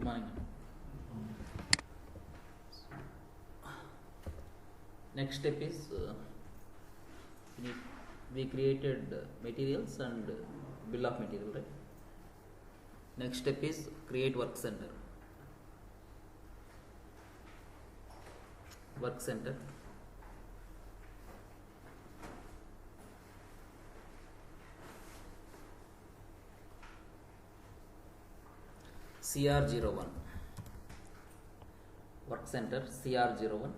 morning. Next step is we created materials and bill of material, right? Next step is create work center. Work center. CR01 work center CR01.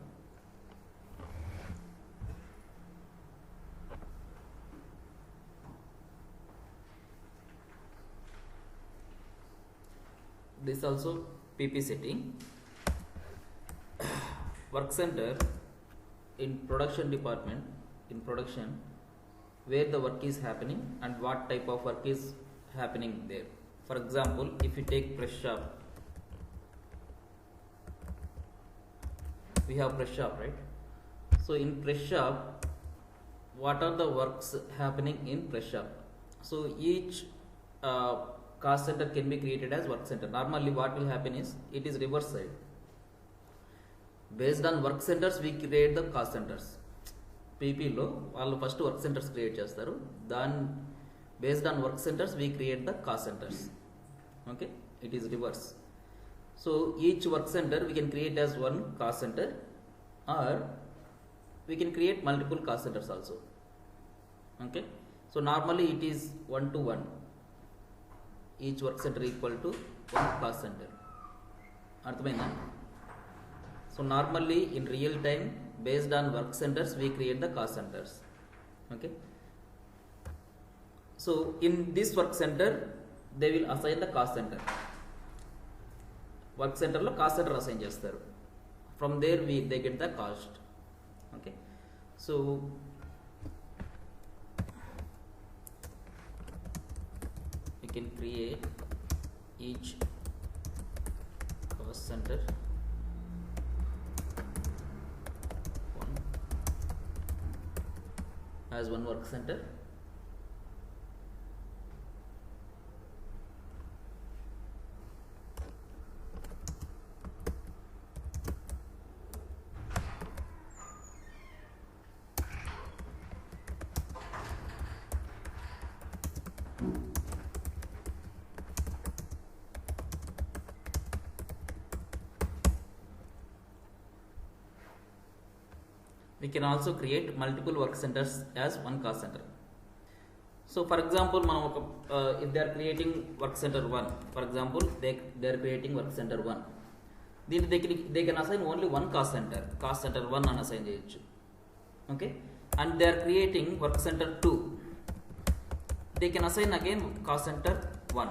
This also PP setting. Work center in production department, in production, where the work is happening and what type of work is happening there. For example, if you take press shop, we have press shop, right? So in press shop, what are the works happening in press shop? So each cost center can be created as work center. Normally what will happen is, it is reverse side. Based on work centers we create the cost centers. PP లో వాళ్ళు first work centers create చేస్తారు, దాని based on work centers we create the cost centers. Okay, it is reverse. So each work center we can create as one cost center, or we can create multiple cost centers also. Okay, so normally it is 1 to 1, each work center equal to one cost center. అర్థమైందా? So normally in real time, based on work centers we create the cost centers. Okay, so in this work center they will assign the cost center. Work center lo cost center assign చేస్తారు. From there they get the cost. Okay, so we can create each cost center as one work center. We can also create multiple work centers as one cost center. So for example, if they are creating work center 1, for example, they are creating work center 1, they can assign only one cost center 1 అని assign చేయొచ్చు. Okay, and they are creating work center 2, they can assign again cost center 1.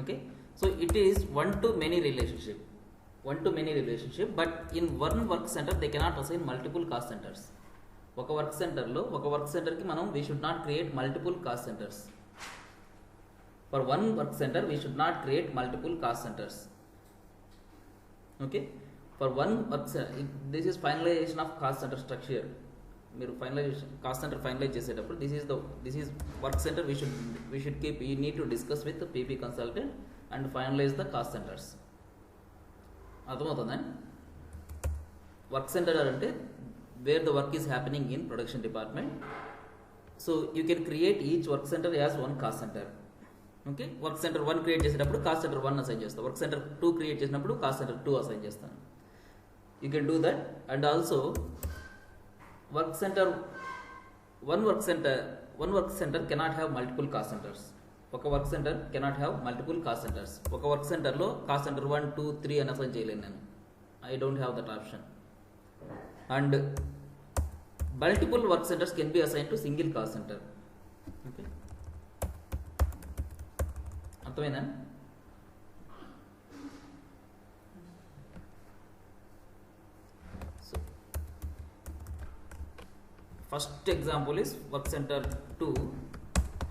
Okay, so it is one to many relationship, but in one work center they cannot assign multiple cost centers. ఒక work సెంటర్కి మనం we should not create multiple cost centers. For one work center we should not create multiple cost centers. Okay, for one work center, this is finalization of cost center structure. మీరు cost centre finalise చేసేటప్పుడు this is work center we should keep, you need to discuss with the PP consultant and finalize the cost centers. అర్థమవుతుందా? Work center అంటే where the work is happening in production department. So you can create each work center as one cost center. Okay, work center 1 create చేసేటప్పుడు cost center 1 assign చేస్తాను, work center 2 create చేసినప్పుడు cost center 2 assign చేస్తాను. You can do that. And also work center one work center cannot have multiple cost centers. ఒక work center cannot have multiple cost centers. ఒక work సెంటర్లో cost center 1, 2, 3 అని assign చేయలేను నేను. I don't have that option. And multiple work centers can be assign to single cost center. Okay, అర్థమైందా? So first example is work center 2.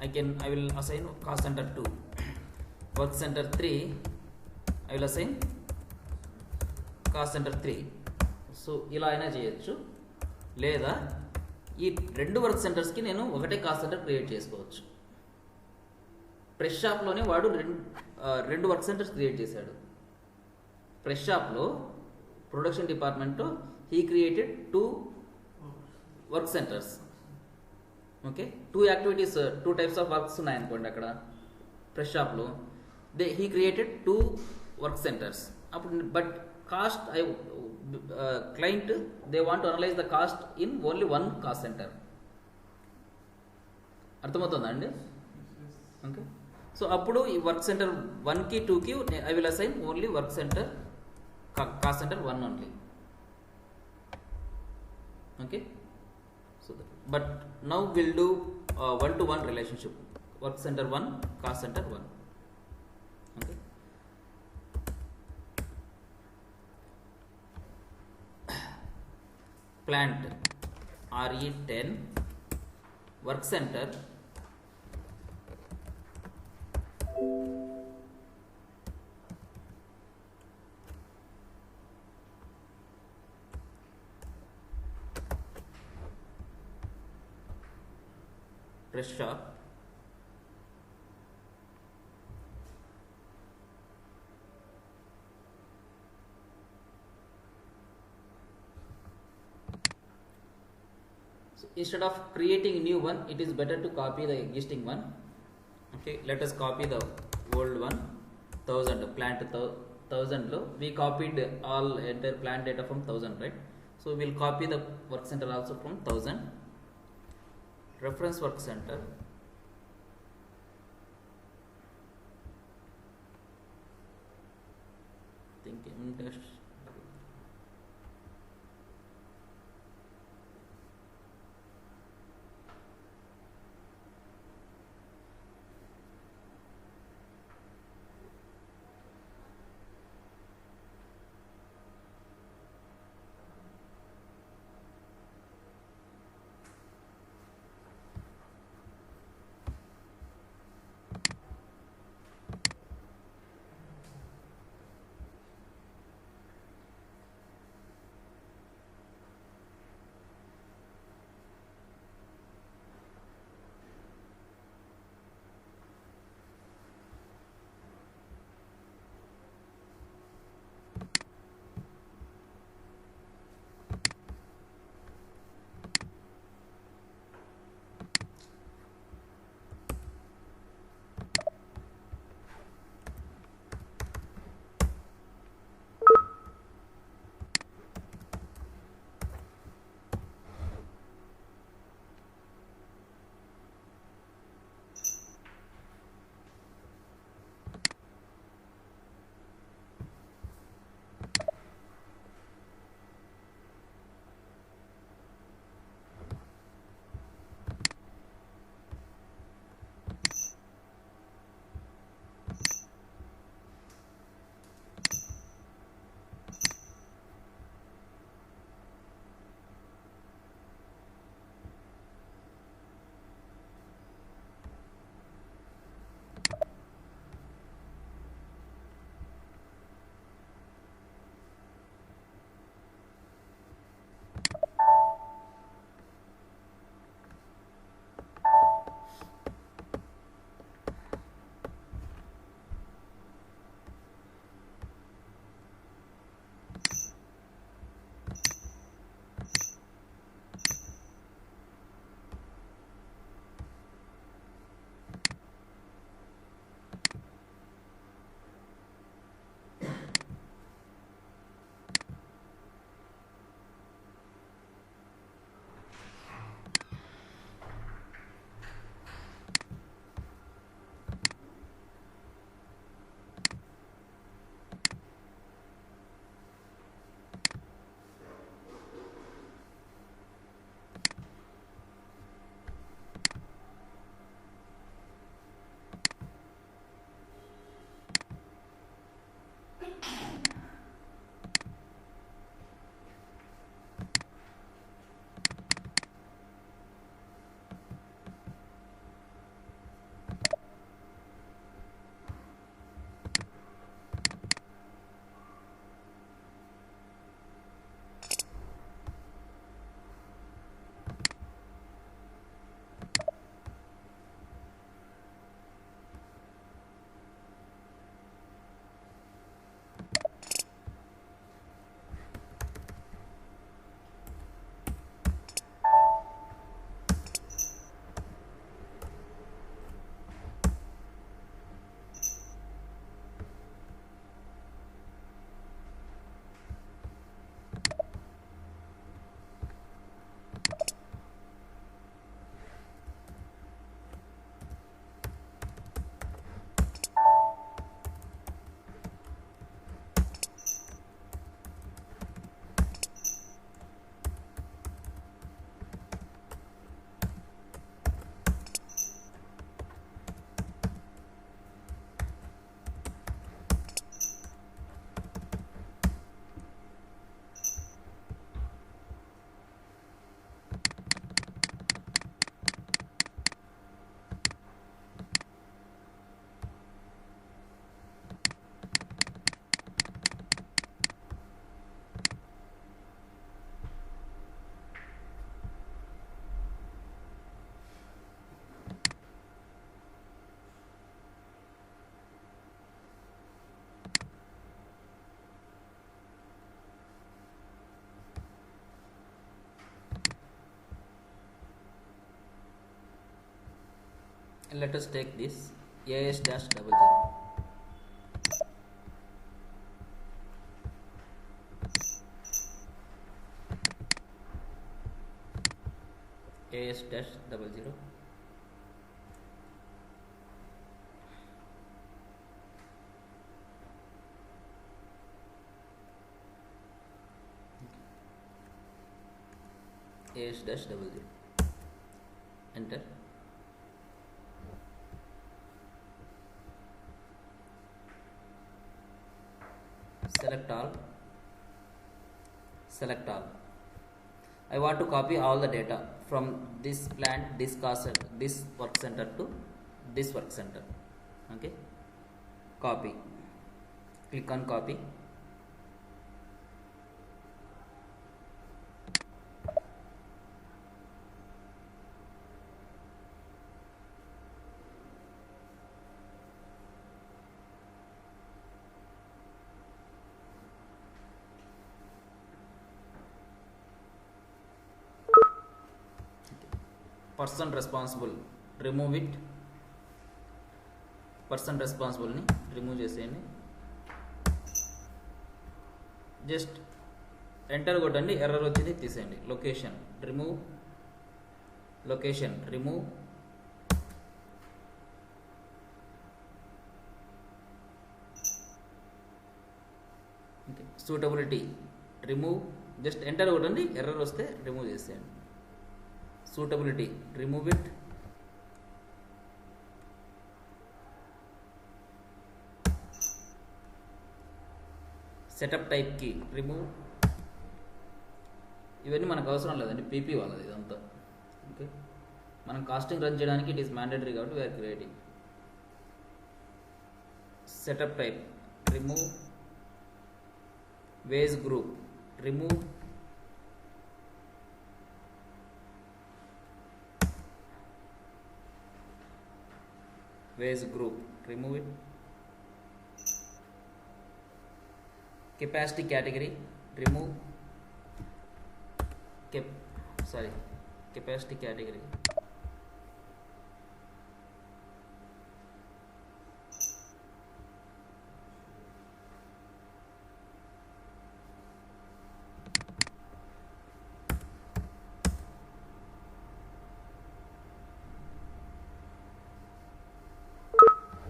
I will assign cost center 2. Work center 3, I will assign cost center 3. So ఇలా అయినా చేయొచ్చు, లేదా ఈ రెండు work సెంటర్స్కి నేను ఒకటే కాస్ట్ సెంటర్ క్రియేట్ చేసుకోవచ్చు. ప్రెస్ షాప్లోనే వాడు రెండు వర్క్ సెంటర్స్ క్రియేట్ చేశాడు. ప్రెస్ షాప్లో production department he created 2 work centers. Okay, 2 activities, 2 types of works ఉన్నాయనుకోండి అక్కడ ప్రెస్ షాప్లో. He created 2 work centers. అప్పుడు but cost client they want to analyze the cost in only 1 cost center. అర్థమవుతుందా అండి? Okay, so అప్పుడు ఈ work centre 1కి 2కి I will assign only work centre cost center 1 only. Okay, so but now will do 1-to-1 relationship, work center 1 cost center 1. Okay, plant RE10 work center press shop instead of creating new one, it is better to copy the existing one. Okay, let us copy the old one. 1000 plant 1000 lo we copied all entire plant data from 1000, right? So we'll copy the work center also from 1000. Reference work center, think index. Let us take this AS dash double zero. AS dash double zero. AS dash double zero. Enter. Select all. Select all. I want to copy all the data from this plant, this cost center, this work center to this work center. Okay. Copy. Click on copy. Person responsible, remove it. Person responsible ni remove చేసేయండి. Just enter కొట్టండి, error వచ్చింది తీసేయండి. Location remove, location remove. Suitability remove. Just enter కొట్టండి, error వస్తే remove చేసేయండి. Suitability, remove it. Setup type key, remove. ఇవన్నీ మనకు అవసరం లేదండి, పీపీ వాళ్ళది ఇదంతా. ఓకే, మనం కాస్టింగ్ రన్ చేయడానికి ఇట్ ఈస్ మ్యాండేటరీ కాబట్టి we're creating. Setup type remove. Ways group remove. Ways group, remove it. Capacity category, remove. Capacity category.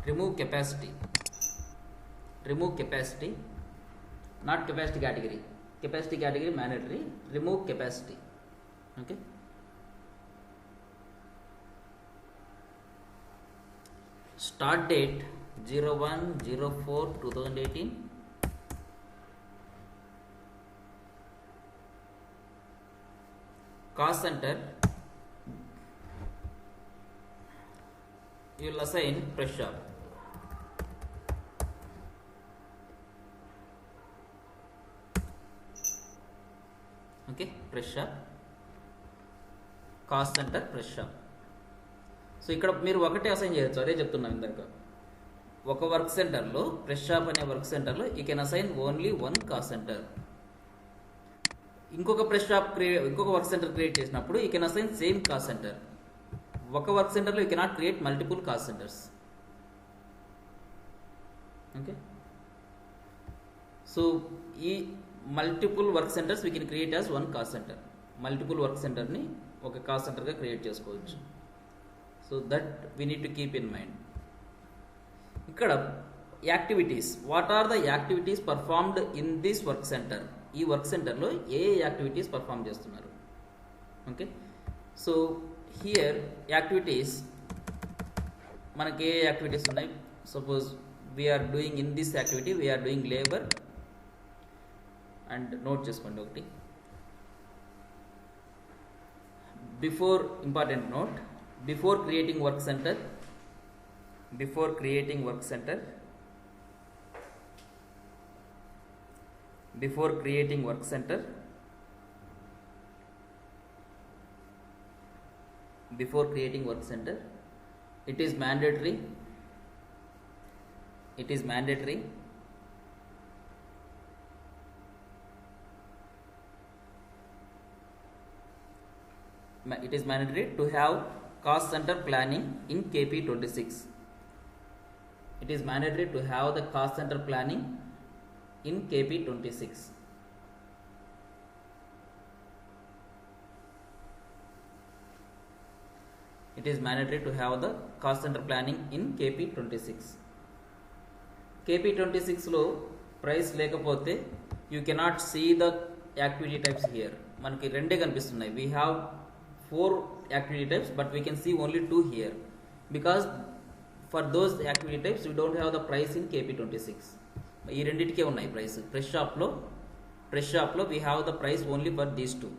Remove capacity. Remove capacity, not capacity category. Capacity category mandatory. Remove capacity. Okay. Start date 01/04/2018. Cost center, you will assign press shop. Okay, press shop, cost centre, press shop. So ఇక్కడ మీరు ఒకటే assign చేయొచ్చు, అదే చెప్తున్నాం ఇందాక. ఒక work సెంటర్లో, press shop అనే వర్క్ సెంటర్లో you can assign only one cost center. ఇంకొక ప్రెస్ షాప్ ఇంకొక వర్క్ సెంటర్ క్రియేట్ చేసినప్పుడు you can assign same cost center. ఒక వర్క్ సెంటర్లో you cannot create multiple cost centers. Okay, so ఈ multiple work centers we can create as one cost center. Multiple work సెంటర్ని ఒక cost సెంటర్గా create చేసుకోవచ్చు. So that we need to keep in mind. ఇక్కడ activities, what are the activities performed in this work centre. ఈ work సెంటర్లో ఏ activities perform చేస్తున్నారు. Okay, so here activities, మనకి ఏ యాక్టివిటీస్ ఉన్నాయి. Suppose we're doing in this activity, we're doing labour. And note చేసుకోండి ఒకటి, before, important note, before creating work centre, before creating work centre, before creating work centre, before creating work center, it is mandatory, it is mandatory to have cost center planning in KP26. It is mandatory to have the cost center planning in KP26. It is mandatory to have the cost center planning in KP26. KP26 లో price లేకపోతే you cannot see the activity types here. మనకి రెండే కనిపిస్తున్నాయి. We have 4 activity types but we can see only 2 here because for those activity types we don't have the price in KP26. ఈ రెండింటికే ఉన్నాయి price. Fresh షాప్లో we have the price only for these 2.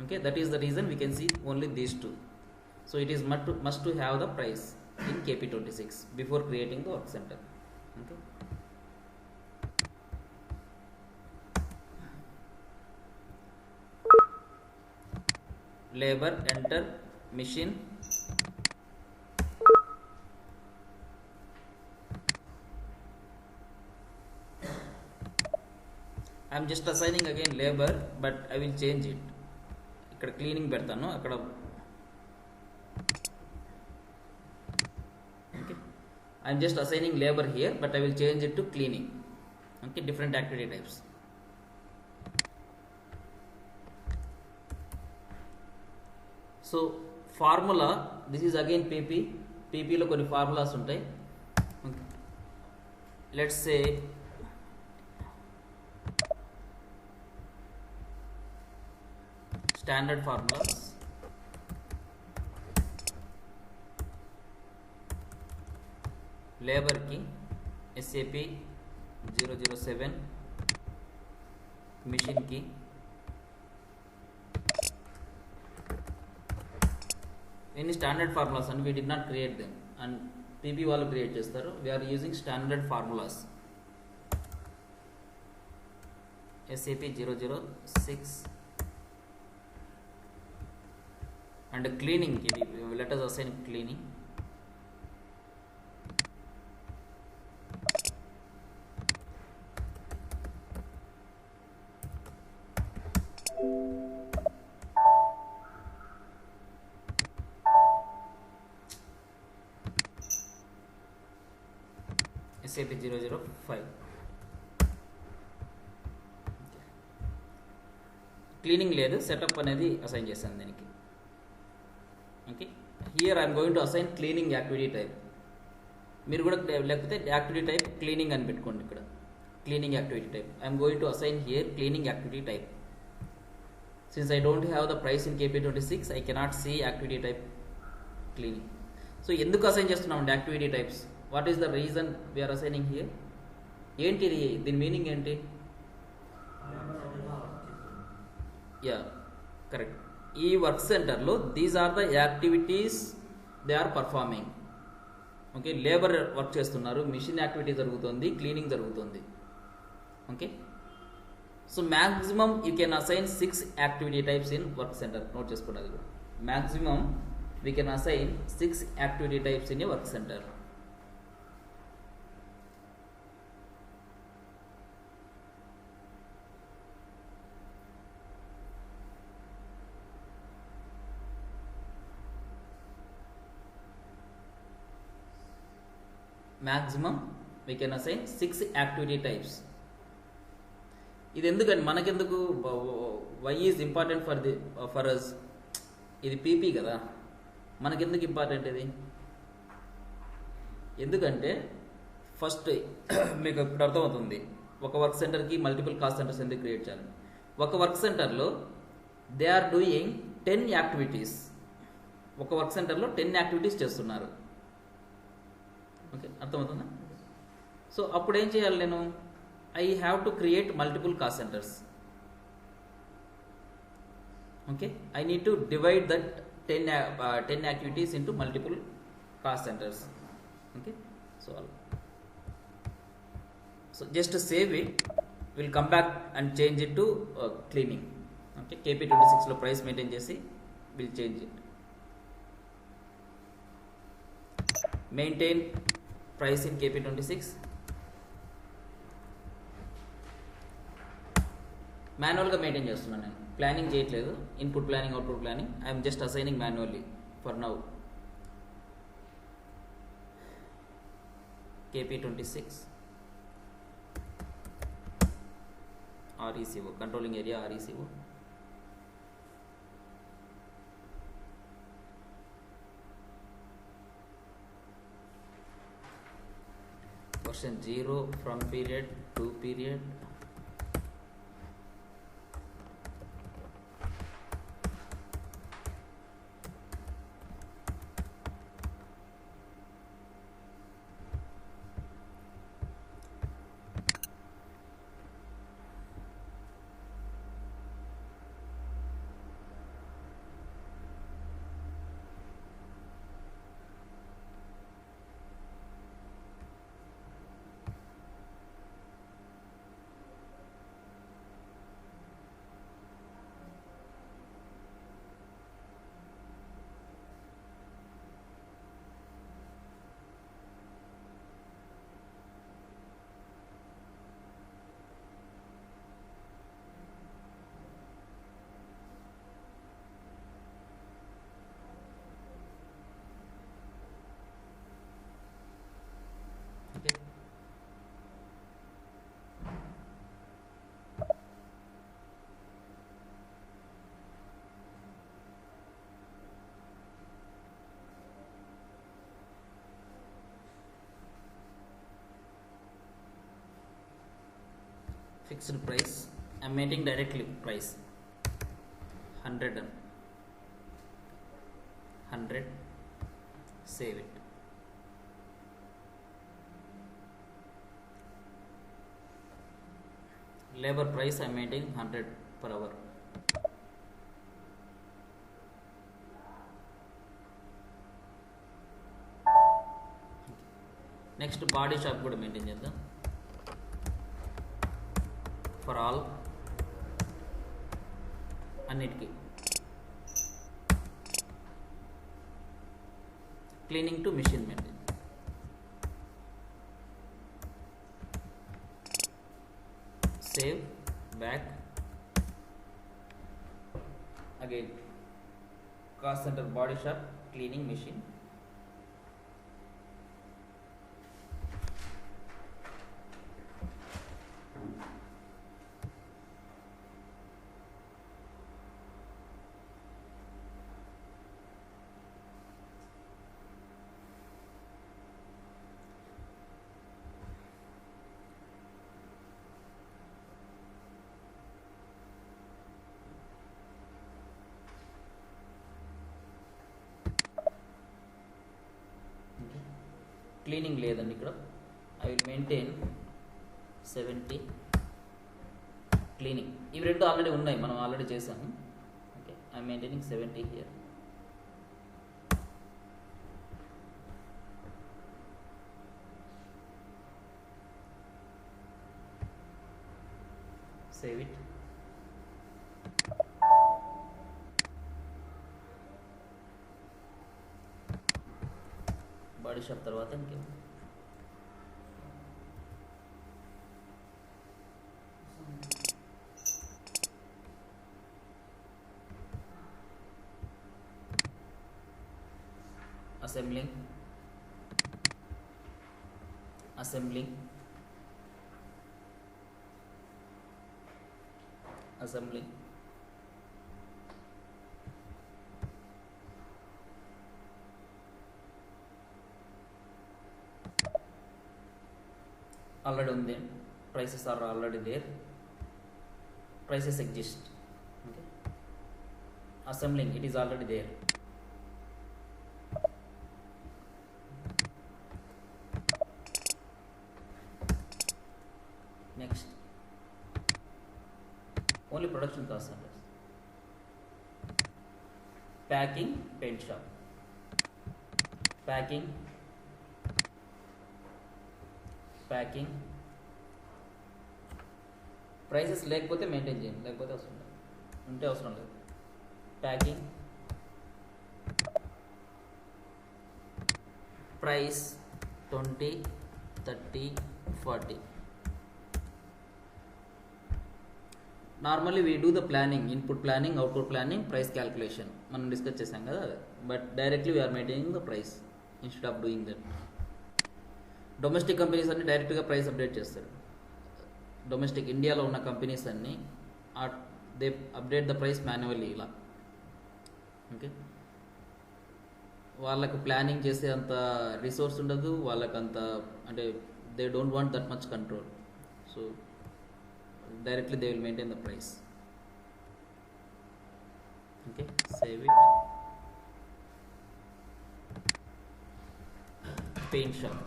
Okay, that is the reason we can see only these 2. So it is must to have the price in KP26 before creating the work center. Okay. Labor, enter, machine. I am just assigning again labor, but I will change it. ఇక్కడ cleaning పెడతాను, అక్కడ I am just assigning labor here, but I will change it to cleaning. Okay, different activity types. So formula, this is again PP lo konni formulas untai. Okay. Let's say standard formulas. Labour కి SAP 007, machine కి ఎన్ని standard formulas and we do not create them and PP వాళ్ళు create చేస్తారు. We are using standard formulas. SAP 006 and cleaning కి let us assign cleaning. SAP 005 cleaning లేదు, setup అనేది assign చేశాను దీనికి. Okay, here I'm going to assign cleaning activity type. మీరు కూడా లేకపోతే యాక్టివిటీ టైప్ క్లీనింగ్ అని పెట్టుకోండి. ఇక్కడ cleaning activity type I'm going to assign here cleaning activity type. Since I don't have the price in KP26, I cannot see activity type cleaning. So ఎందుకు assign చేస్తున్నాం activity types? What is the reason we're assigning here? ఏంటి దీని meaning ఏంటి? Yeah, correct. ఈ work సెంటర్లో these are the activities they are performing. Okay, labour work చేస్తున్నారు, machine activity జరుగుతుంది, cleaning జరుగుతుంది. Okay, so maximum you can assign 6 activity types in work centre. Note చేసుకోండి, అది కూడా maximum we can assign 6 activity types in a work centre. Maximum we can assign 6 activity types. ఇది ఎందుకండి మనకెందుకు? Why is important for us? ఇది PP కదా, మనకెందుకు important ఇది? ఎందుకంటే ఫస్ట్ మీకు ఇప్పుడు అర్థమవుతుంది ఒక వర్క్ సెంటర్కి మల్టిపుల్ కాస్ట్ సెంటర్స్ ఎందుకు క్రియేట్ చేయాలి. ఒక వర్క్ సెంటర్లో దే ఆర్ డూయింగ్ 10 యాక్టివిటీస్. ఒక వర్క్ సెంటర్లో 10 యాక్టివిటీస్ చేస్తున్నారు. ఓకే, అర్థమవుతుందా? సో అప్పుడు ఏం చేయాలి నేను? I have to create multiple cost centers. Okay, I need to divide that 10 activities into multiple cost centers. Okay, so just to save it, we'll come back and change it to cleaning. Okay, KP26 లో price maintain చేసి we'll change it. Maintain price in KP26. మాన్యువల్గా maintain చేస్తున్నాను నేను, planning చేయట్లేదు. Input planning, output planning I'm just assigning manually for now. KP26 RECO, controlling area RECO. Version 0 from period to period. Okay. Fixed price, I'm making directly price 100 and 100, save it. Labor price I'm maintaining 100 per hour. Next body shop కూడా maintain చేద్దాం. For all అన్నిటికీ cleaning to machine maintain. Save back again cost centre body shop cleaning machine. Cleaning లేదండి ఇక్కడ. I will maintain 70 cleaning. ఇవి రెండు already ఉన్నాయి, మనం already చేసాము. Okay, I maintaining 70 here. Save it. Body shop తర్వాత ఇంకేం అసెంబ్లింగ్ అసెంబ్లింగ్ అసెంబ్లింగ్ already ఉంది. prices are already there, prices exist. Okay, assembling, it is already there. Next, only production cost centers. Packing, paint shop. Packing, prices లేకపోతే maintain చేయండి, లేకపోతే అవసరం లేదు, ఉంటే అవసరం లేదు. Packing price 20, 30, 40. Normally we do the planning, input planning, output planning, price calculation మనం discuss చేసాం కదా. But directly we're maintaining the price instead of doing that. Domestic companies అన్ని డైరెక్ట్గా ప్రైస్ అప్డేట్ చేస్తారు. డొమెస్టిక్ ఇండియాలో ఉన్న కంపెనీస్ అన్నీ they update the price manually ఇలా. ఓకే, వాళ్ళకు ప్లానింగ్ చేసే అంత రిసోర్స్ ఉండదు, వాళ్ళకి అంత అంటే they don't want that much control. So directly they will maintain the price. Okay, save it. Paint shop.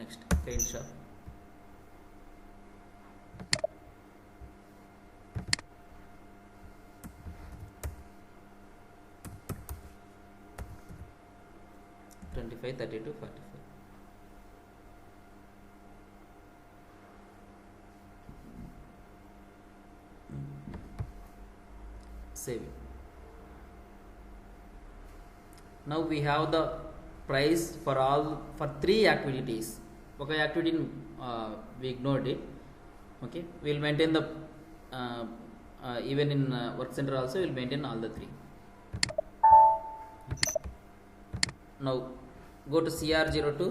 Next paint shop. $25, $32, $45. Save it. Now we have the price for 3 activities. Okay, activity we ignored it. Okay, we will maintain the even in work center also we will maintain all the 3. Now go to CR02,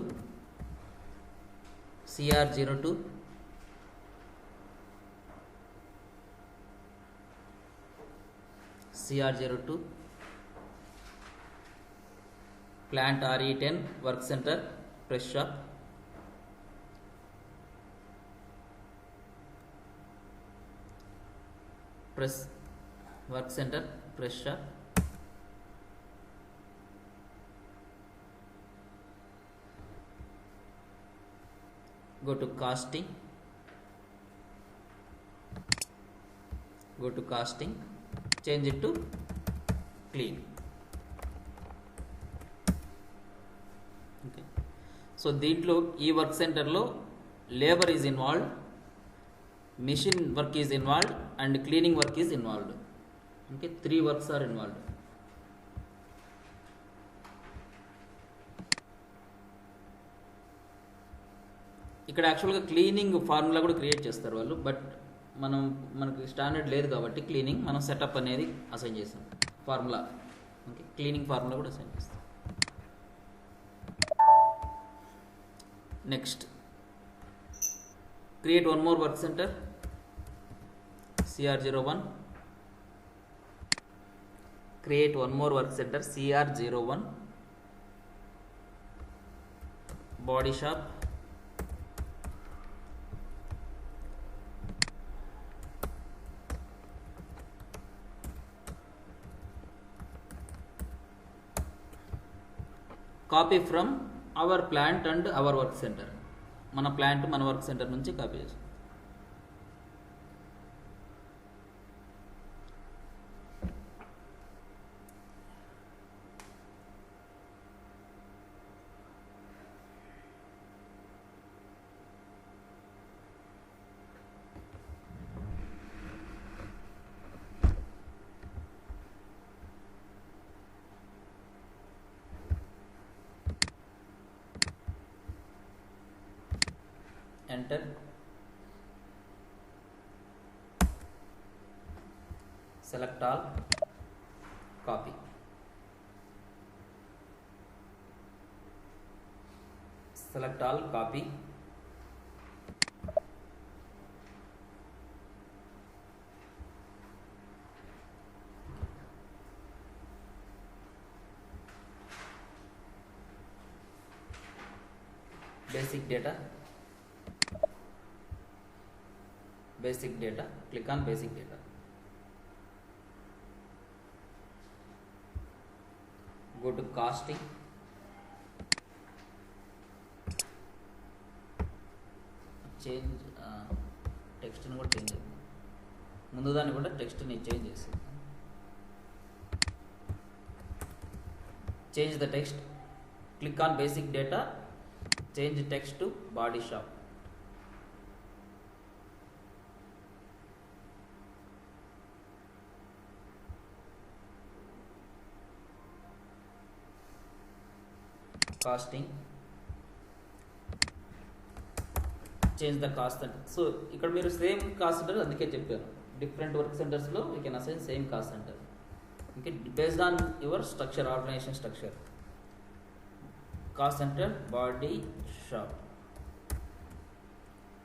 CR02, CR02, plant RE10 work center press shop. Press work center press shop. Go to casting, change it to clean. Okay, so దీంట్లో ఈ work సెంటర్లో labour is involved, machine work is involved and cleaning work is involved. Okay, 3 works are involved. ఇక్కడ యాక్చువల్గా cleaning formula కూడా create చేస్తారు వాళ్ళు, but మనకి standard లేదు కాబట్టి క్లీనింగ్ మనం సెటప్ అనేది అసైన్ చేస్తాం ఫార్ములా. ఓకే, క్లీనింగ్ ఫార్ములా కూడా అసైన్ చేస్తాం. Next create one more work centre, CR01. Create one more work centre, CR01, body shop. Copy from our plant and hour work centre. మన plant మన work centre నుంచి copy చేస్తాం. Enter. Select all, copy. Select all, copy. Basic data. Basic data, click on basic data. Go to casting. Change text ni kuda change cheyadam. Mundu dani kuda text ni change chesi. Change the text. Click on basic data. Change text to body shop. Casting, change the cost center. So ఇక్కడ మీరు same cost center అందుకే చెప్పాను, different work సెంటర్స్లో you can assign same cost center. Okay, based on your structure, organization structure. cost center shop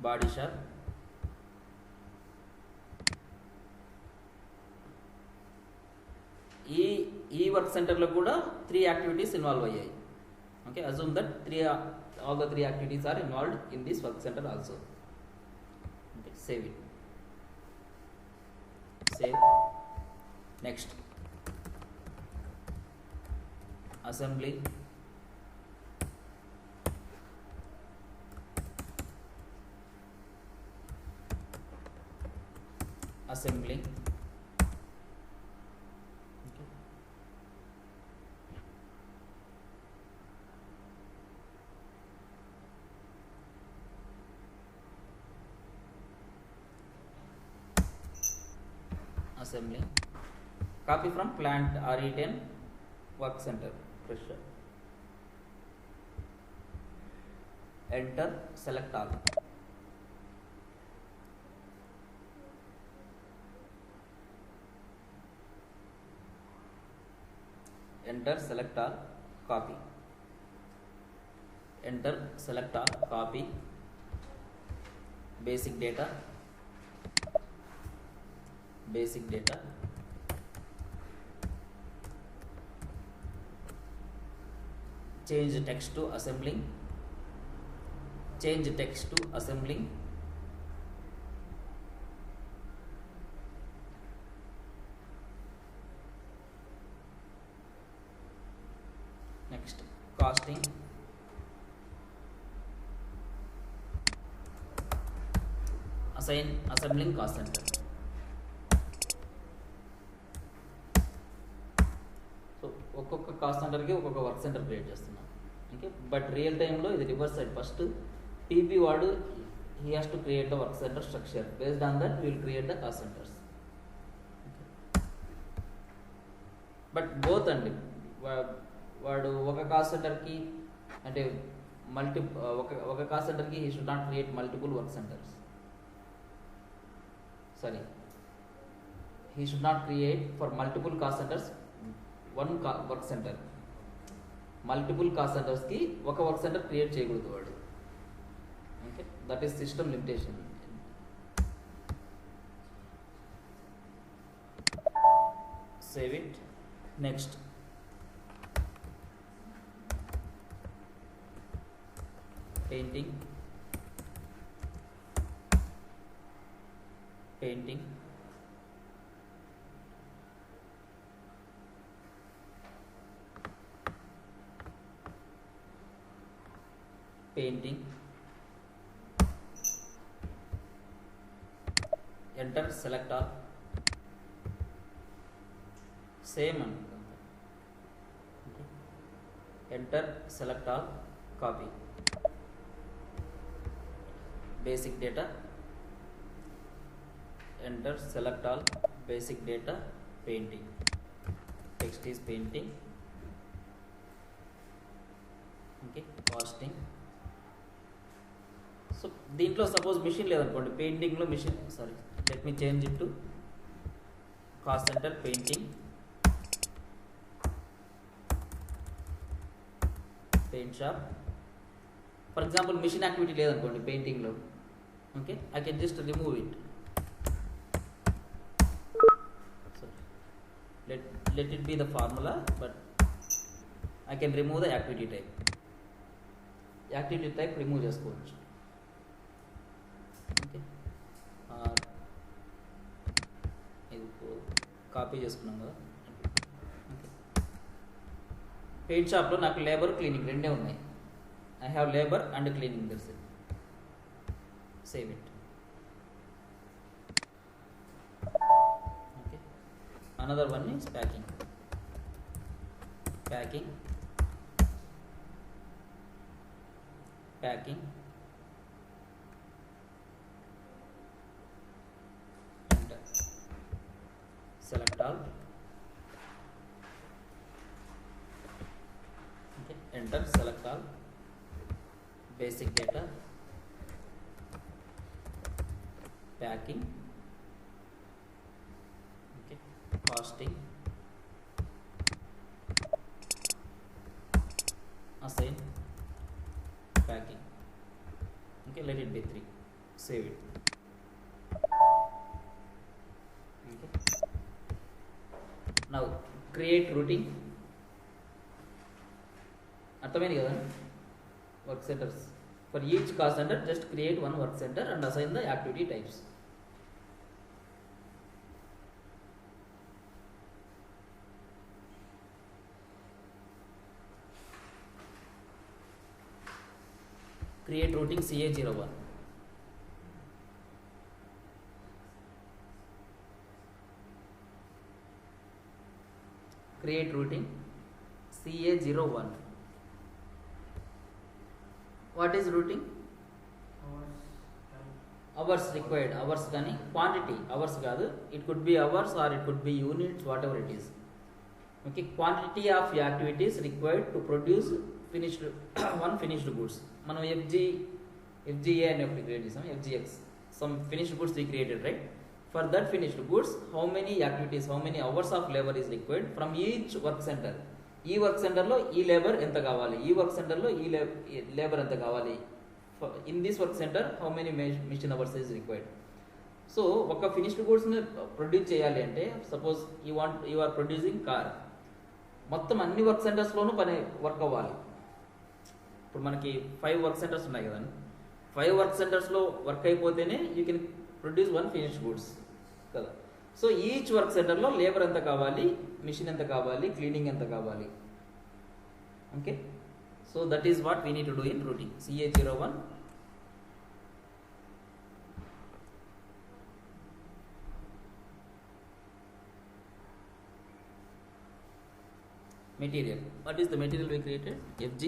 body shop ఈ work సెంటర్లో కూడా 3 activities involve అయ్యాయి. Okay, assume that all the 3 activities are involved in this work center also. Okay, save it. Save. Next, assembly. Assembling. Okay. Assembling. Copy from plant RE10 work center. Pressure. Enter. Select all. Enter, select all, copy. Enter, select all, copy. Basic data. Basic data. Change text to assembling. Change text to assembling. Next, costing. Assign assembling cost center. So ఒక్కొక్క cost సెంటర్కి ఒక్కొక్క work center create చేస్తున్నాం. Okay, but real టైంలో ఇది reverse side. First TP వాడు he has to create the work centre structure. Based on that will create the cost centres. But both అండి, వాడు ఒక కాస్ట్ సెంటర్కి అంటే ఒక కాస్ట్ సెంటర్కి he should not create multiple work centres. Sorry, he should not create for multiple cost centres one work centre. Multiple cost సెంటర్స్కి ఒక work center create చేయకూడదు వాడు. Okay, that is system limitation. Save it. Next, painting. Painting. Painting. Enter, select all. Same one. Okay. Enter, select all, copy. Basic data. Enter, select all, basic data, painting. Text is painting. Okay, costing. So దీంట్లో suppose machine లేదనుకోండి, పెయింటింగ్లో machine, sorry, let me change it to cost centre painting. Paint shop. For example machine activity లేదనుకోండి పెయింటింగ్లో. Okay, I can just remove it. let it be the formula, but I can remove the activity type. Activity type remove చేసుకోవచ్చు. Okay, ఇది copy చేసుకున్నాం కదా. Okay, paint షాప్లో నాకు labour cleaning రెండే ఉన్నాయి. I have labor and cleaning. That's it. Save it. Okay, another one is packing. Packing. Packing. Enter. Select all. Okay, enter, select all. Basic data, packing, okay, costing, assign packing. Okay, let it be 3. Save it. Okay. Now create routing. అర్థమైంది కదా, work centres for each cost centre just create one work centre and assign the activity types. Create routing CA01. Create routing CA01. What is routing? Hours required. Hours కానీ quantity. Hours కాదు. It could be hours or it could be units, whatever it is. Okay. Quantity of activities required to produce finished one finished goods. మనం FGA అని ఒకటి create చేసాం, FGX. Some finished goods we created, right? For that finished goods, how many activities, how many hours of labor is required from each work center? ఈ work సెంటర్లో ఈ labour ఎంత కావాలి, ఈ వర్క్ సెంటర్లో ఈ లేబర్ ఎంత కావాలి, in this work centre how many machine hours is required. So ఒక ఫినిష్డ్ గూడ్స్ని ప్రొడ్యూస్ చేయాలి అంటే, suppose you are producing car, మొత్తం అన్ని వర్క్ సెంటర్స్లోనూ పని వర్క్ అవ్వాలి. ఇప్పుడు మనకి 5 వర్క్ సెంటర్స్ ఉన్నాయి కదండి, 5 వర్క్ సెంటర్స్లో వర్క్ అయిపోతేనే you can produce one finished goods కదా. సో ఈచ్ వర్క్ సెంటర్లో లేబర్ ఎంత కావాలి, మిషన్ ఎంత కావాలి, క్లీనింగ్ ఎంత కావాలి. Okay, so that is what we need to do in routing CA01. Material. What is the material we created? FG.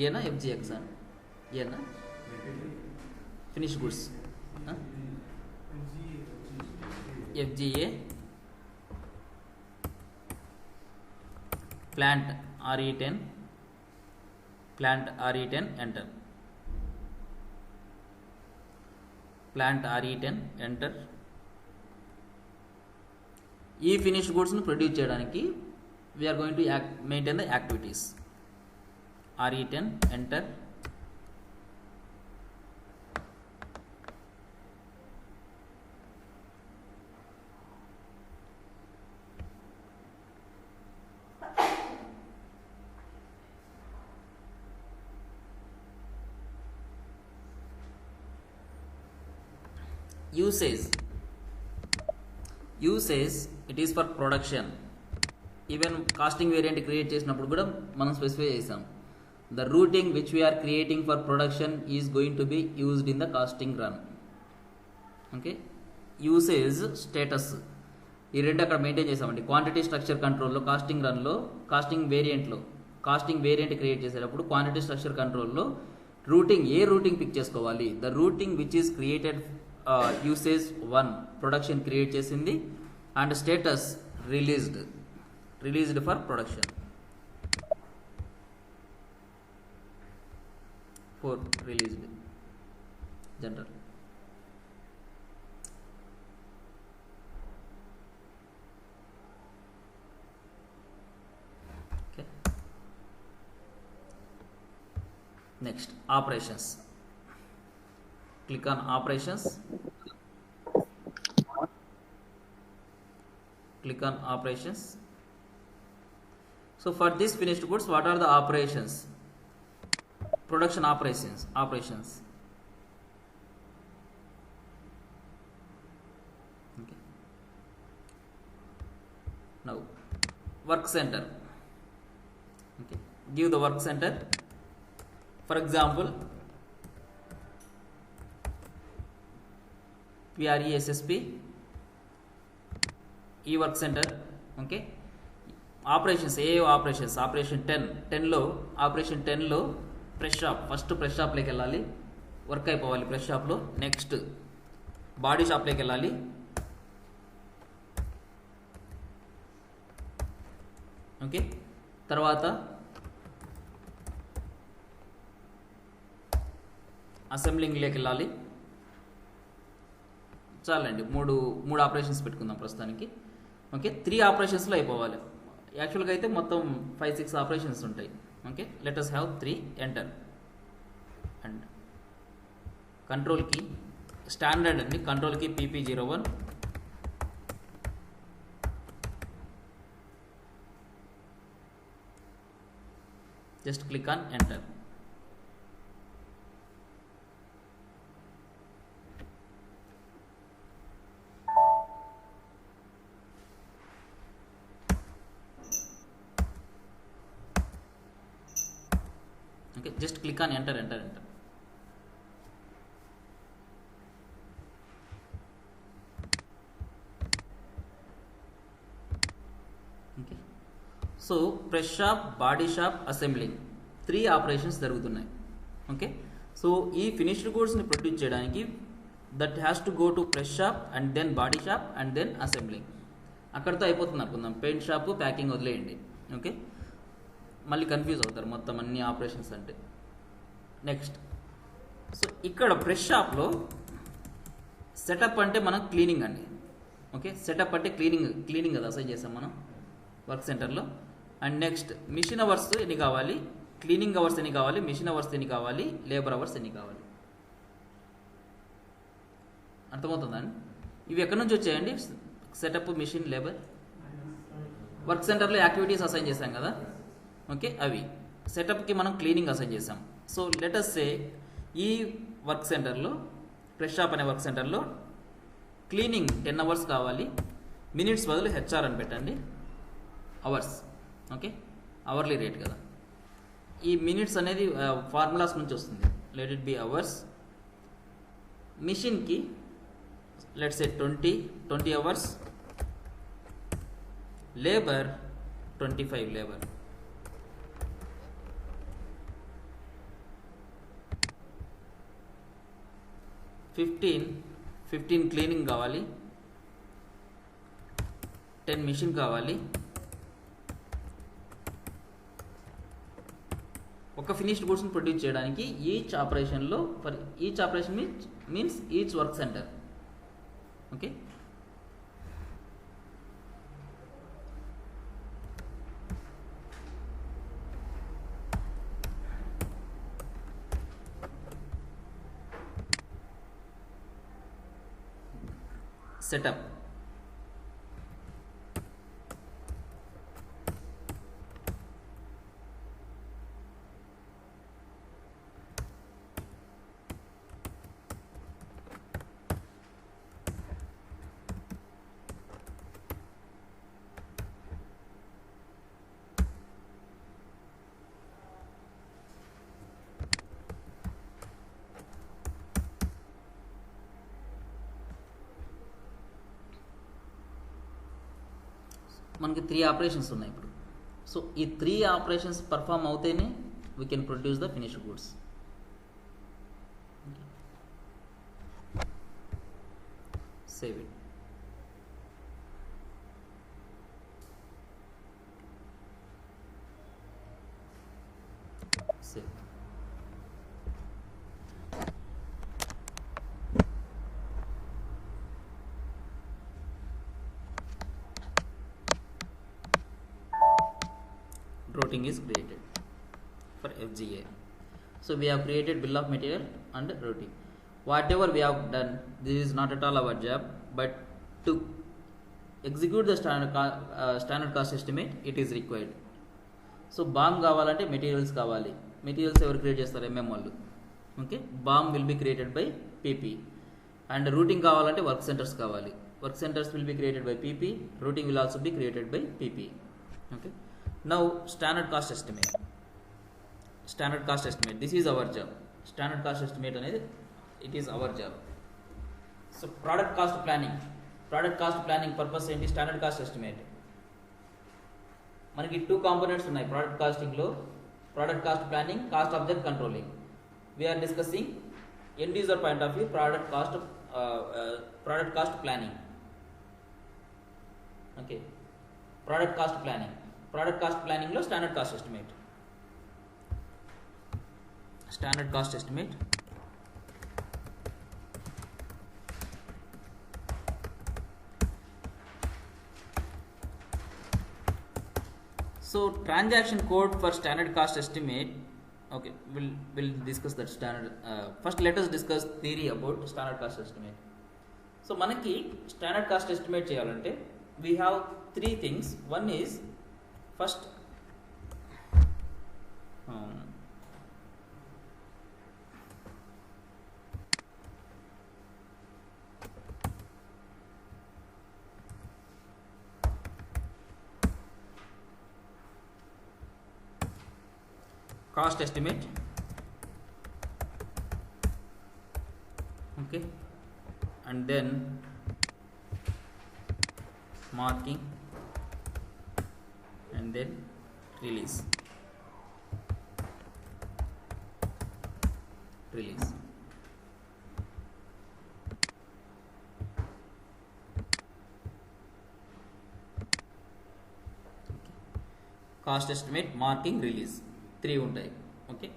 ఏనా FGX అని ఏనా finish goods. FGA plant RE10 enter. Plant RE10 enter. ఈ finished గూడ్స్ను produce చేయడానికి we are going to maintain the activities. RE10 enter. Usage it is for production. Even costing variant create చేసినప్పుడు కూడా మనం specify చేసాం, the routing which we are creating for production is going to be used in the costing run. Okay, usage status ఈ రెండు అక్కడ maintain చేసామండి. Quantity structure కంట్రోల్లో costing రన్లో కాస్టింగ్ వేరియంట్ క్రియేట్ చేసేటప్పుడు క్వాంటిటీ స్ట్రక్చర్ కంట్రోల్లో రూటింగ్ ఏ రూటింగ్ పిక్ చేసుకోవాలి, the routing which is created usage 1 production create చేసింది and status released for production 4 released general. Okay, next operations. Click on operations. Click on operations. So for this finished goods, what are the operations? Production operations. Okay. Now work center. Okay. Give the work center. For example, PRESSP ఈ work centre. Okay, operations operation 10లో operation 10లో press shop, first press షాప్లోకి వెళ్ళాలి, work అయిపోవాలి press షాప్లో. Next body షాప్లోకి వెళ్ళాలి, okay, తర్వాత అసెంబ్లింగ్లోకి వెళ్ళాలి. చాలండి, మూడు ఆపరేషన్స్ పెట్టుకుందాం ప్రస్తుతానికి. ఓకే, 3 ఆపరేషన్స్లో అయిపోవాలి. యాక్చువల్గా అయితే మొత్తం 5-6 ఆపరేషన్స్ ఉంటాయి. Okay, let us have 3, enter, and control key standard and control key pp01, just click on enter. Okay, just click on enter. Okay, so press shop, body shop, assembling 3 operations జరుగుతున్నాయి. Okay, so ఈ finished గూడ్స్ని produce చేయడానికి that has to go to press shop and then body shop and then assembling. అక్కడితో అయిపోతుంది అనుకుందాం. Paint shop, packing వదిలేయండి. Okay, మళ్ళీ confuse అవుతారు మొత్తం అన్ని ఆపరేషన్స్ అంటే. నెక్స్ట్, సో ఇక్కడ ప్రెస్ షాప్లో సెటప్ అంటే మనం క్లీనింగ్ అండి. ఓకే, సెటప్ అంటే క్లీనింగ్ కదా అసైన్ చేసాం మనం వర్క్ సెంటర్లో. అండ్ నెక్స్ట్, మిషన్ అవర్స్ ఎన్ని కావాలి, క్లీనింగ్ అవర్స్ ఎన్ని కావాలి, మిషన్ అవర్స్ ఎన్ని కావాలి, లేబర్ అవర్స్ ఎన్ని కావాలి. అర్థమవుతుందండి? ఇవి ఎక్కడి నుంచి వచ్చాయండి? Setup, machine, labour. వర్క్ సెంటర్లో యాక్టివిటీస్ అసైన్ చేసాం కదా. ఓకే, అవి సెటప్కి మనం క్లీనింగ్ అసైన్ చేసాం. సో లెట్ us సే ఈ వర్క్ సెంటర్లో, ప్రెస్ షాప్ అనే వర్క్ సెంటర్లో క్లీనింగ్ 10 అవర్స్ కావాలి. మినిట్స్ బదులు హెచ్ఆర్ అని పెట్టండి, అవర్స్. ఓకే, అవర్లీ రేట్ కదా. ఈ మినిట్స్ అనేది ఫార్ములాస్ నుంచి వస్తుంది. Let it be hours. మిషన్కి let's say 20 hours. Labour 25 labour. 15 cleaning కావాలి, 10 మిషన్ కావాలి. ఒక ఫినిష్డ్ గూడ్స్ని ప్రొడ్యూస్ చేయడానికి ఈచ్ ఆపరేషన్లో, for each operation means each work centre. Okay, setup. మనకి 3 ఆపరేషన్స్ ఉన్నాయి ఇప్పుడు. సో ఈ 3 ఆపరేషన్స్ పర్ఫామ్ అవుతేనే we can produce the finished goods. Save it. Save. Routing is created for FGA. So we have created bill of material and routing. Whatever we have done, this is not at all our job, but to execute the standard cost estimate, it is required. So BOM కావాలంటే materials కావాలి. Materials ఎవరు create చేస్తారు? MM వాళ్ళు. Okay, BOM will be created by PP. And routing కావాలంటే work centres కావాలి. Work centres will be created by PP. Routing will also be created by PP. Okay. Now standard cost estimate. This is our job. Standard cost estimate అనేది it is our job. So product cost planning purpose ఏంటి? Standard cost estimate. మనకి 2 components ఉన్నాయి product costing లో. Product cost planning, cost object controlling. We're discussing end user point of view product cost planning. Okay, product cost planning లో standard cost estimate. So So transaction code for standard cost estimate. Okay, we'll discuss that standard. First, let us discuss theory about standard cost estimate. So మనకి standard cost estimate చేయాలంటే we have three things. One is first cost estimate, okay, and then marking, and then release. Cost estimate, marking, release, 3 ఉంటాయి. Okay,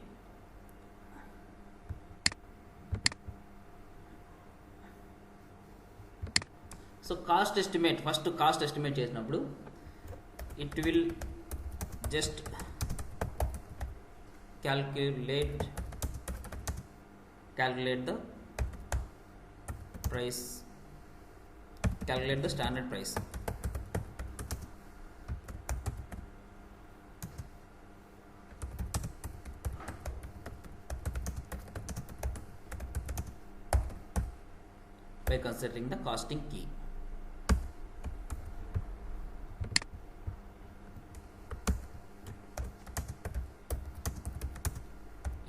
so cost estimate, first cost estimate చేసినప్పుడు it will just calculate the price, calculate the standard price. By considering the costing key.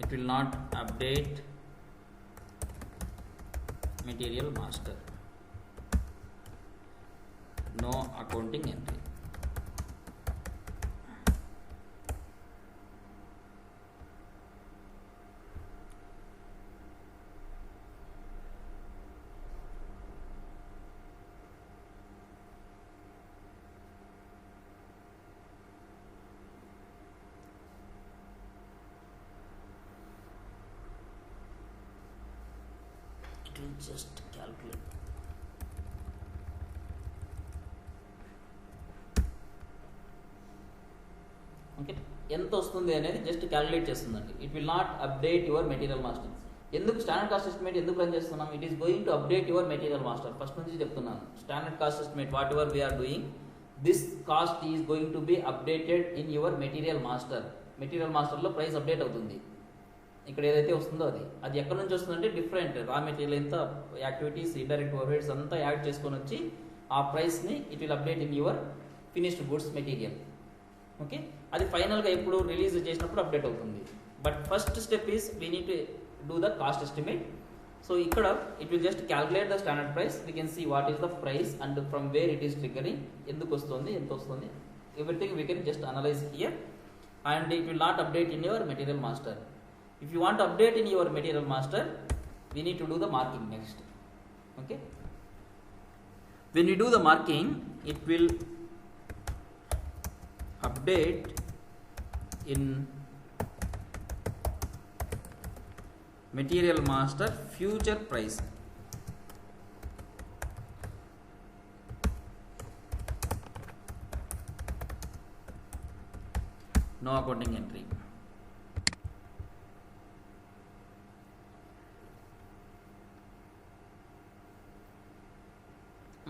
It will not update material master. No accounting entry. It will just calculate. Okay, ఎంత వస్తుంది అనేది just calculate చేస్తుందండి. It will not update your material master. ఎందుకు standard cost estimate ఎందుకు run చేస్తున్నాం? It is going to update your material master. First నుంచి చెప్తున్నాను, standard cost estimate whatever we're doing, this cost is going to be updated in your material master. Material మాస్టర్లో price update అవుతుంది. ఇక్కడ ఏదైతే వస్తుందో అది ఎక్కడి నుంచి వస్తుందంటే డిఫరెంట్ రా మెటీరియల్ ఎంత, యాక్టివిటీస్, ఇండైరెక్ట్ ఓవర్హెడ్స్ అంతా యాడ్ చేసుకొని వచ్చి ఆ ప్రైస్ని it will update in your finished goods material. Okay, అది ఫైనల్గా ఎప్పుడు రిలీజ్ చేసినప్పుడు అప్డేట్ అవుతుంది. But first step is we need to do the cost estimate. So ఇక్కడ it will just calculate the standard price. We can see what is the price and from where it is triggering, ఎందుకు వస్తుంది, ఎంత వస్తుంది, everything we can just analyze here. And it will not update in your material master. If you want to update in your material master, we need to do the marking next. Okay, when we do the marking, it will update in material master future price. No accounting entry.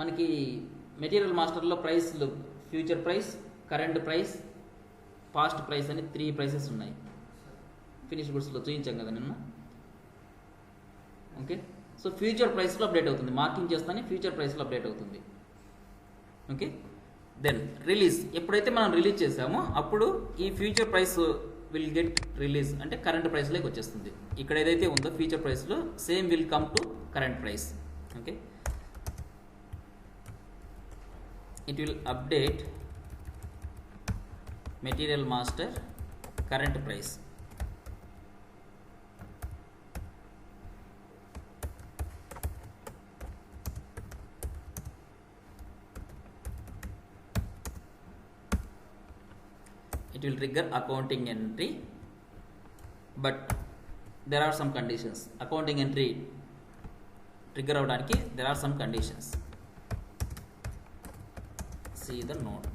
మనకి material మాస్టర్లో ప్రైస్లు future price, current price, past price అని 3 prices ఉన్నాయి. Finish గుడ్స్లో చూపించాం కదా నిన్న. Okay, so future ప్రైస్లో అప్డేట్ అవుతుంది, మార్కింగ్ చేస్తానే ఫ్యూచర్ ప్రైస్లో అప్డేట్ అవుతుంది. Okay, then release. ఎప్పుడైతే మనం రిలీజ్ చేసామో అప్పుడు ఈ future price will get release, అంటే కరెంట్ ప్రైస్లోకి వచ్చేస్తుంది. ఇక్కడ ఏదైతే ఉందో ఫ్యూచర్ ప్రైస్లో same will come to current price. Okay, it will update material master current price. It will trigger accounting entry, but there are some conditions. Accounting entry trigger avadiki there are some conditions. See the note.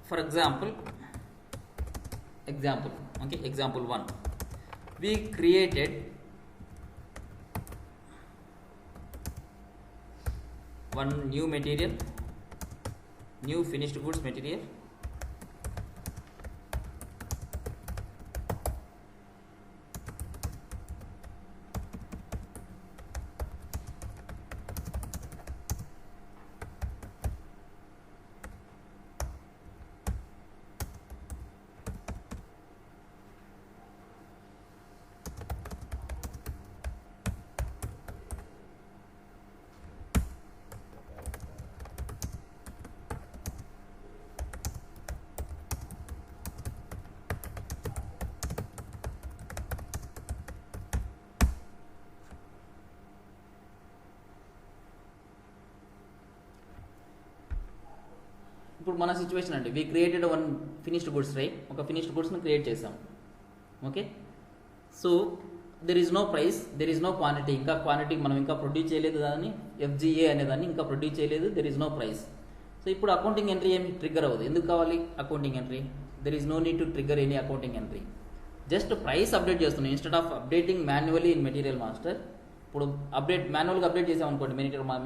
for example, okay, example 1, we created one new material, new finished goods material, ఇప్పుడు మన situation అంటే we created one finished goods, right? ఒక finished గుడ్స్ని create చేసాం. Okay, so there is no price, there is no quantity. ఇంకా quantity మనం ఇంకా produce చేయలేదు, దాన్ని FGA అనేదాన్ని ఇంకా ప్రొడ్యూస్ చేయలేదు, there is no price. So ఇప్పుడు అకౌంటింగ్ ఎంట్రీ ఏమి ట్రిగ్గర్ అవ్వదు. ఎందుకు కావాలి accounting entry? There is no need to trigger any accounting entry. Just price update చేస్తున్నాం instead of updating manually in material master. ఇప్పుడు మాన్యువల్గా అప్డేట్ చేసాం అనుకోండి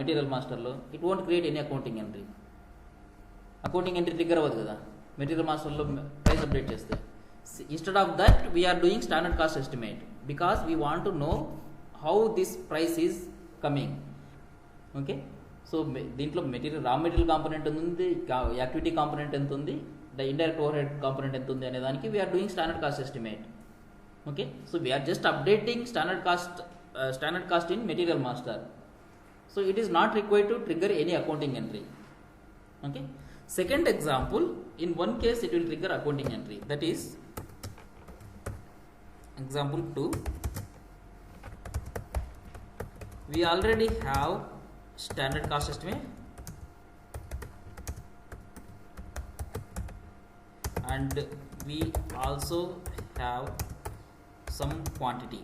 మెటీరియల్ మాస్టర్లో, it won't create any accounting entry. Accounting entry trigger అవ్వదు కదా material మాస్టర్లో price update చేస్తే. Instead of that we're doing standard cost estimate because we want to know how this price is coming. Okay, so దీంట్లో raw material component ఎంత ఉంది, activity component ఎంత ఉంది, indirect over head component ఎంత ఉంది అనే దానికి we're doing standard cost estimate. Okay, so we're just updating standard cost in material master. So it is not required to trigger any accounting entry. Okay, second example, in one case it will trigger accounting entry, that is example 2. We already have standard cost estimate and we also have some quantity.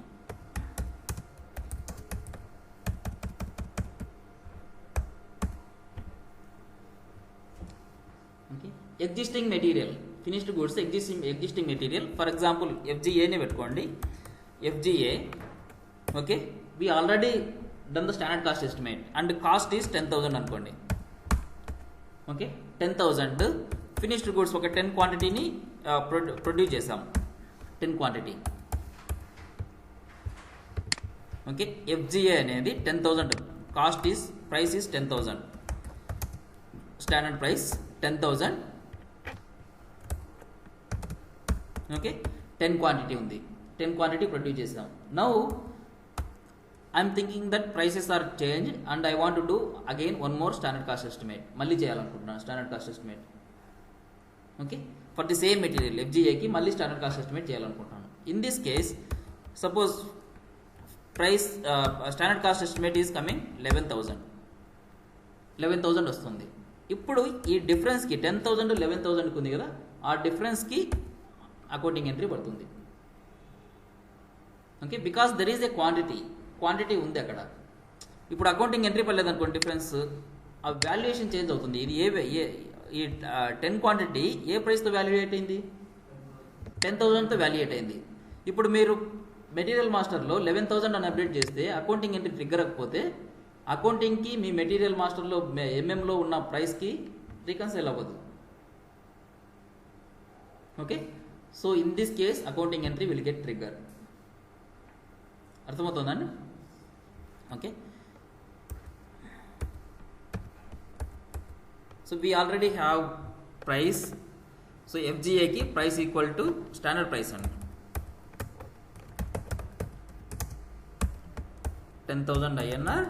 Existing material, finished goods existing material, for example FGAనే పెట్టుకోండి. FGA, okay, we already done the standard cost estimate and cost is 10,000 అనుకోండి. Okay, 10,000 finished goods ఒక 10 క్వాంటిటీని produce చేసాం, 10 quantity. Okay, FGA అనేది 10,000, cost is price is 10,000, standard price 10,000. Okay, 10 quantity ఉంది, 10 quantity produce చేసాం. Now I'm thinking that prices are change and I want to do again one more standard cost estimate. మళ్ళీ చేయాలనుకుంటున్నాను standard cost estimate. Okay, for the same material FGAకి మళ్ళీ standard cost estimate చేయాలనుకుంటున్నాను. In this case suppose price standard cost estimate is coming 11,000 వస్తుంది. ఇప్పుడు ఈ డిఫరెన్స్కి 10,000 11,000కి ఉంది కదా, ఆ డిఫరెన్స్కి అకౌంటింగ్ ఎంట్రీ పడుతుంది. Okay, because there is a quantity ఉంది అక్కడ. ఇప్పుడు అకౌంటింగ్ ఎంట్రీ పడలేదు అనుకోండి, డిఫరెన్స్ ఆ వాల్యుయేషన్ చేంజ్ అవుతుంది. ఇది ఈ 10 క్వాంటిటీ ఏ ప్రైస్తో వాల్యుయేట్ అయింది? 10,000తో వాల్యుయేట్ అయింది. ఇప్పుడు మీరు మెటీరియల్ మాస్టర్లో 11,000 అని అప్డేట్ చేస్తే అకౌంటింగ్ ఎంట్రీ ట్రిగ్గర్ అవ్వకపోతే అకౌంటింగ్కి మీ మెటీరియల్ మాస్టర్లో ఎంఎంలో ఉన్న ప్రైస్కి రికన్సైల్ అవ్వదు. Okay, so in this case accounting entry will get trigger. అర్థమవుతుందండి? Okay, so we already have price. So FGAకి price equal to standard price అండి, 10,000 INR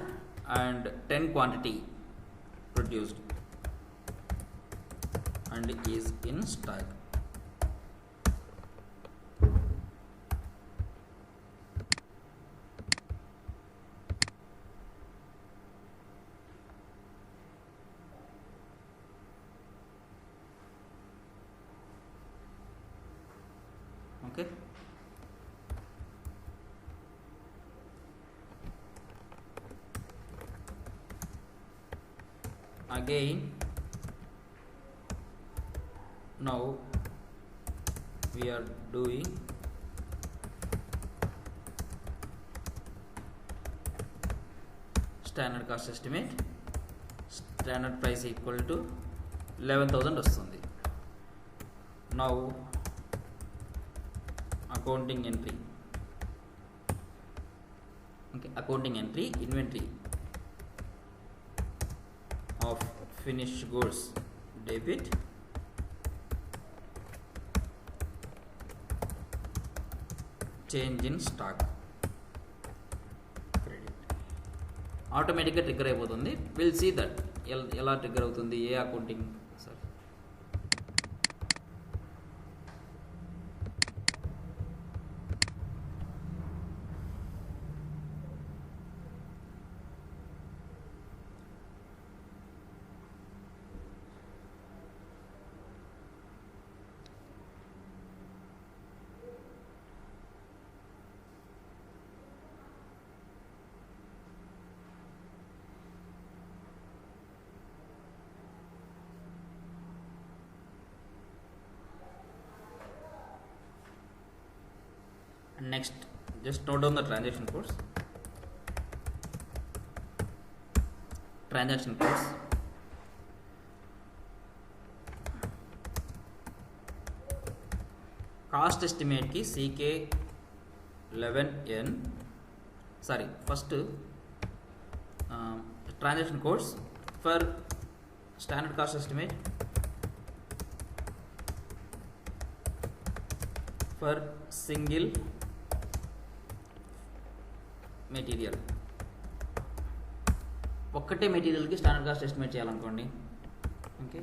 and 10 quantity produced and is in stock. Okay, again Now we are doing standard cost estimate. Standard price equal to 11,000 వస్తుంది. Now accounting entry. Okay, accounting entry, inventory of finished goods debit, change in stock credit. ఆటోమేటిక్గా trigger అయిపోతుంది. Will see that ఎలా ట్రిగ్గర్ అవుతుంది, ఏ accounting sir. And next, just note down the transaction codes. Transaction codes. Cost estimate ki CK11N. Sorry, first transaction codes for standard cost estimate for single material. ఒక్కటే మెటీరియల్కి standard cost estimate చేయాలనుకోండి. Okay,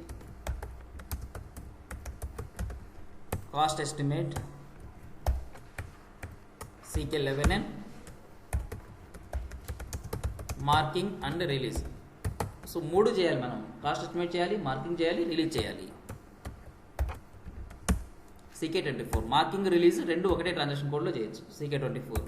cost estimate CK11N marking and release. So 3 చేయాలి మనం. Cost estimate చేయాలి, marking చేయాలి, release చేయాలి. CK24 marking release రెండు ఒకటే ట్రాన్సాక్షన్ కోడ్లో చేయొచ్చు. CK24.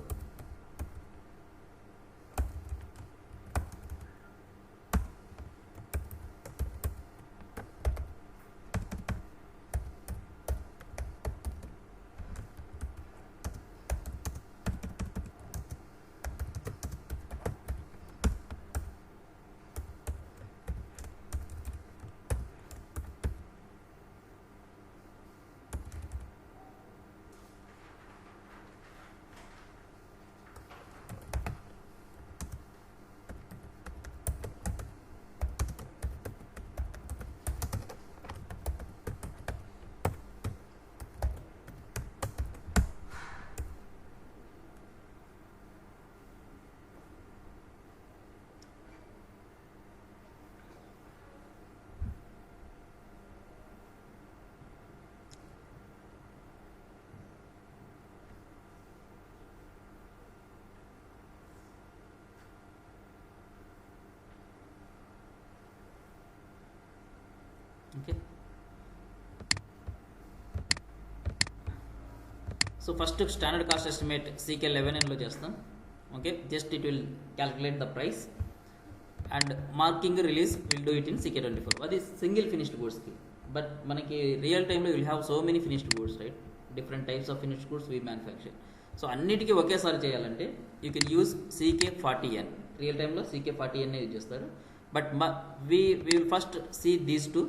Okay, so first standard cost estimate CK11Nలో చేస్తాం. Okay, just it will calculate the price and marking release will do it in CK24. అది సింగిల్ ఫినిష్డ్ గూడ్స్కి. బట్ మనకి రియల్ టైంలో will have so many finished goods, right? Different types of finished goods we manufacture. So అన్నిటికీ ఒకేసారి చేయాలంటే you can use CK40N. Real టైంలో CK40N use చేస్తారు. But we will first see these two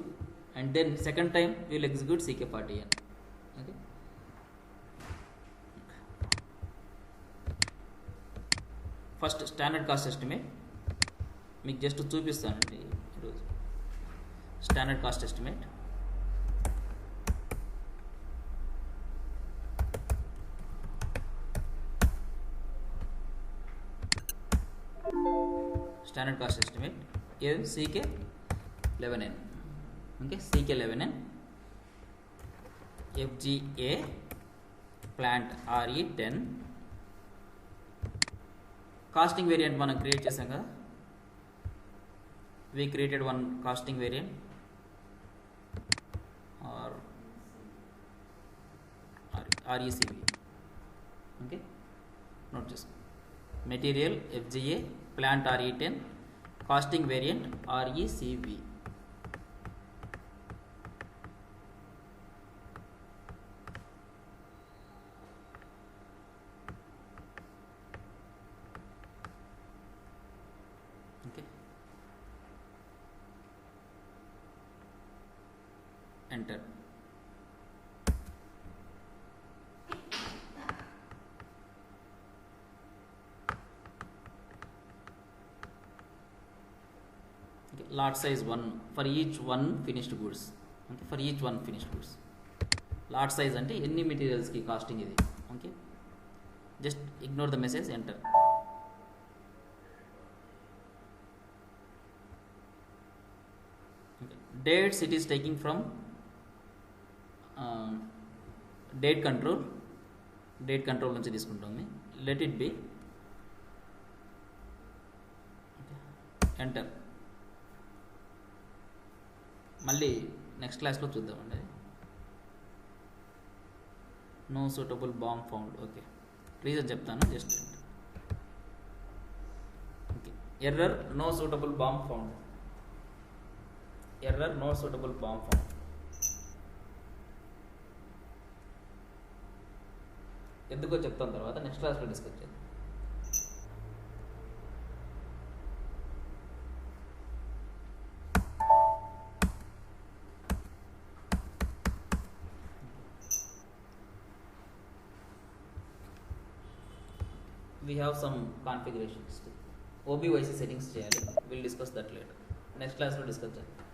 and then second time we will execute CK40N. Okay, first standard cost estimate మీకు just చూపిస్తానండి ఈరోజు. Standard cost estimate is CK11N. Okay, CK11N FGA plant RE10 costing variant మనం create చేసాం కదా. we created one costing variant or RECV. Okay, note this material FGA plant RE10 costing variant RECV. enter. Okay, lot size 1 for each one finished goods. Okay, for each one finished goods. Lot size అంటే ఎన్ని materials కి casting ఇది. Okay, just ignore the message, enter. Dates it is taking from date control నుంచి తీసుకుంటుంది. let it be, enter. మళ్ళీ next క్లాస్లో చూద్దామండి. No suitable BOM found. Okay, reason చెప్తాను, just okay. Error no suitable BOM found. Error no suitable BOM found. ఎందుకో చెప్తాను తర్వాత, next క్లాస్లో డిస్కస్ చేద్దాం. We have some configurations. OBYC settings చేయాలి. We'll discuss that later. Next class లో discuss చేద్దాం.